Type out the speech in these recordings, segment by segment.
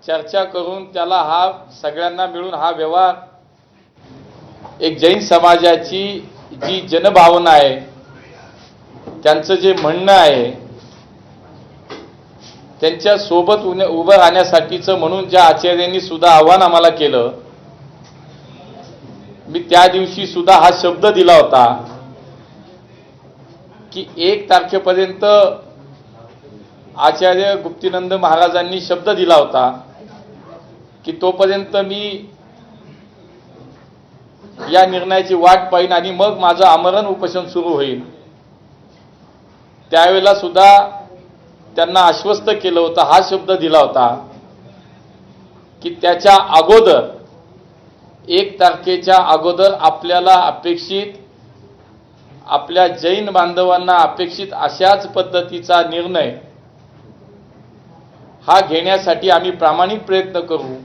चर्चा करून त्याला हा सगळ्यांना मिळून हा व्यवहार एक जैन समाजाची जी जनभावना आहे, त्यांचं जे म्हणणं आहे, त्यांच्या सोबत उभं राहण्यासाठीचं म्हणून ज्या आचार्यांनी सुद्धा आव्हान आम्हाला केलं, मी त्या दिवशी सुद्धा हा शब्द दिला होता की 1 तारखेपर्यंत आचार्य गुप्तीनंद महाराजांनी शब्द दिला होता की तोपर्यंत मी या निर्णयाची वाट पाहीन आणि मग माझं आमरण उपोषण सुरू होईल. त्यावेळेला सुद्धा त्यांना आश्वस्त केलं होतं, हा शब्द दिला होता की त्याच्या अगोदर 1 तारखेच्या अगोदर आपल्याला अपेक्षित, आपल्या जैन बांधवांना अपेक्षित अशाच पद्धतीचा निर्णय हा घेण्यासाठी आम्ही प्रामाणिक प्रयत्न करू.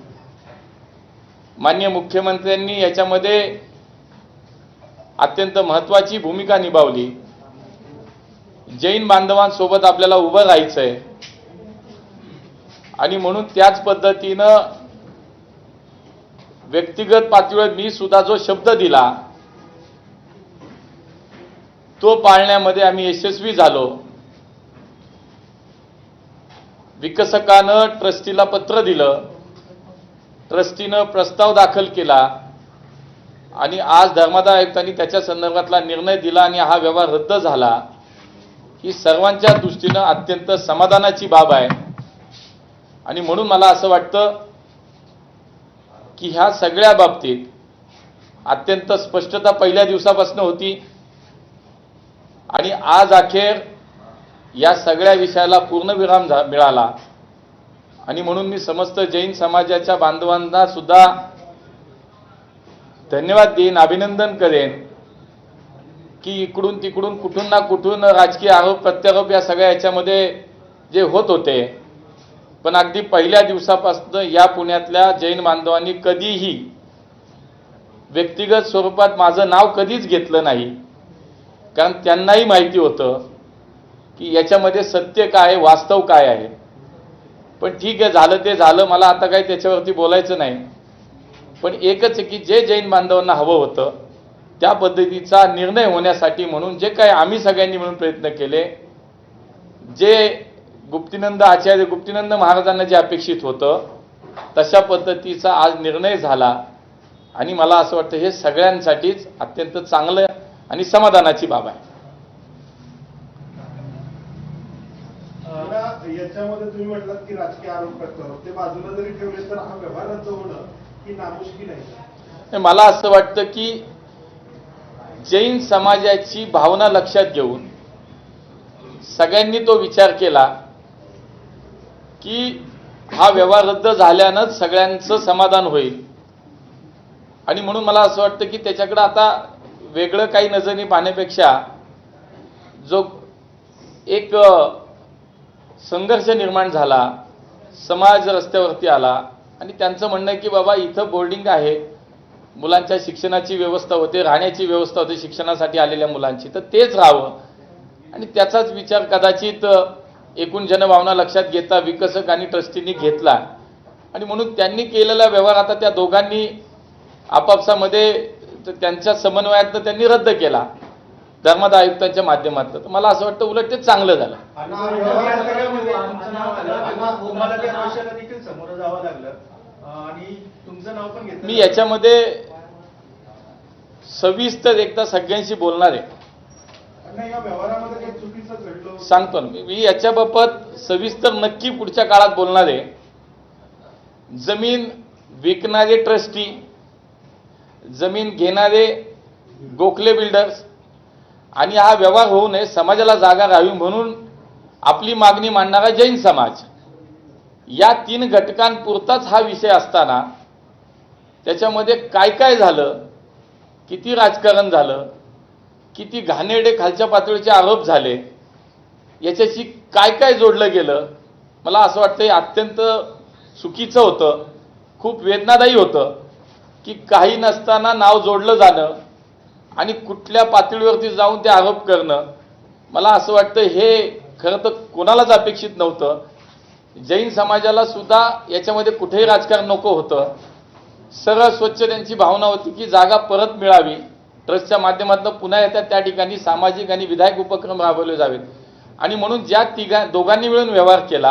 माननीय मुख्यमंत्र्यांनी याच्यामध्ये अत्यंत महत्त्वाची भूमिका निभावली. जैन बांधवांसोबत आपल्याला उभं राहायचंय आणि म्हणून त्याच पद्धतीनं व्यक्तिगत पातळीवर मी सुद्धा जो शब्द दिला तो पाळण्यामध्ये आम्ही यशस्वी झालो. विकसकानं ट्रस्टीला पत्र दिलं, ट्रस्टीनं प्रस्ताव दाखल केला आणि आज धर्मादाय आयुक्तांनी त्याच्या संदर्भातला निर्णय दिला आणि हा व्यवहार रद्द झाला. ही सर्वांच्या दृष्टीनं अत्यंत समाधानाची बाब आहे आणि म्हणून मला असं वाटतं की ह्या सगळ्या बाबतीत अत्यंत स्पष्टता पहिल्या दिवसापासून होती आणि आज अखेर या सगळ्या विषयाला पूर्णविराम मिळाला. आणि म्हणून मी समस्त जैन समाजाच्या बांधवांना सुद्धा धन्यवाद देईन, अभिनंदन करेन की इकडून तिकडून कुठून ना कुठून राजकीय आरोप प्रत्यारोप या सगळ्या याच्यामध्ये जे होत होते, पण अगदी पहिल्या दिवसापासून या पुण्यातल्या जैन बांधवांनी कधीही व्यक्तिगत स्वरूपात माझं नाव कधीच घेतलं नाही, कारण त्यांनाही माहिती होतं की याच्यामध्ये सत्य काय, वास्तव काय आहे. पण ठीक आहे, झालं ते झालं, मला आता काही त्याच्यावरती बोलायचं नाही. पण एकच आहे की जे जैन बांधवांना हवं होतं त्या पद्धतीचा निर्णय होण्यासाठी म्हणून जे काही आम्ही सगळ्यांनी मिळून प्रयत्न केले, जे आचार्य गुप्तीनंद महाराजांना जे अपेक्षित होतं तशा पद्धतीचा आज निर्णय झाला आणि मला असं वाटतं हे सगळ्यांसाठीच अत्यंत चांगलं आणि समाधानाची बाब आहे. याच्यामध्ये तुम्ही म्हटलात की राजकीय आरोप प्रत्यारोप ते बाजूला जरी ठेवले तर हा व्यवहार रद्द होणं ही नामुष्की नाही. मला असं वाटतं की जैन समाजाची भावना लक्षात घेऊन सगळ्यांनी तो विचार केला की हा व्यवहार रद्द झाल्यानंच सगळ्यांचं समाधान होईल आणि म्हणून मला असं वाटतं की त्याच्याकडे आता वेगळं काही नजरेने पाहण्यापेक्षा जो एक संघर्ष निर्माण झाला, समाज रस्त्यावरती आला आणि त्यांचं म्हणणं आहे की बाबा इथं बोर्डिंग आहे, मुलांच्या शिक्षणाची व्यवस्था होते, राहण्याची व्यवस्था होते शिक्षणासाठी आलेल्या मुलांची, तर तेच राहावं आणि त्याचाच विचार कदाचित एकूण जनभावना लक्षात घेता विकसक आणि ट्रस्टींनी घेतला आणि म्हणून त्यांनी केलेला व्यवहार आता त्या दोघांनी आपापसामध्ये त्यांच्या समन्वयातनं त्यांनी रद्द केला धर्मादाय आयुक्तांच्या माध्यमातून. तर मला असं वाटतं उलट ते चांगलं झालं. मी याच्यामध्ये सविस्तर एकदा सगळ्यांशी बोलणार आहे, सांगतो ना मी याच्याबाबत सविस्तर नक्की पुढच्या काळात बोलणार आहे. जमीन विकणारे ट्रस्टी, जमीन घेणारे गोखले बिल्डर्स आणि हा व्यवहार होऊ नये, समाजाला जागा राहावी म्हणून आपली मागणी मांडणारा जैन समाज, या 3 घटकांपुरताच हा विषय असताना त्याच्यामध्ये काय काय झालं, किती राजकारण झालं, किती घाणेरडे खालच्या पातळीचे आरोप झाले, याच्याशी काय काय जोडलं गेलं, मला असं वाटतं हे अत्यंत चुकीचं होतं, खूप वेदनादायी होतं की काही नसताना नाव जोडलं जाणं आणि कुठल्या पातळीवरती जाऊन ते आरोप करणं. मला असं वाटतं हे खरं तर कोणालाच अपेक्षित नव्हतं. जैन समाजाला सुद्धा याच्यामध्ये कुठेही राजकारण नको होतं. सरळ स्वच्छ त्यांची भावना होती की जागा परत मिळावी, ट्रस्टच्या माध्यमातून पुन्हा येतात त्या ठिकाणी सामाजिक आणि विधायक उपक्रम राबवले जावेत. आणि म्हणून ज्या दोघांनी मिळून व्यवहार केला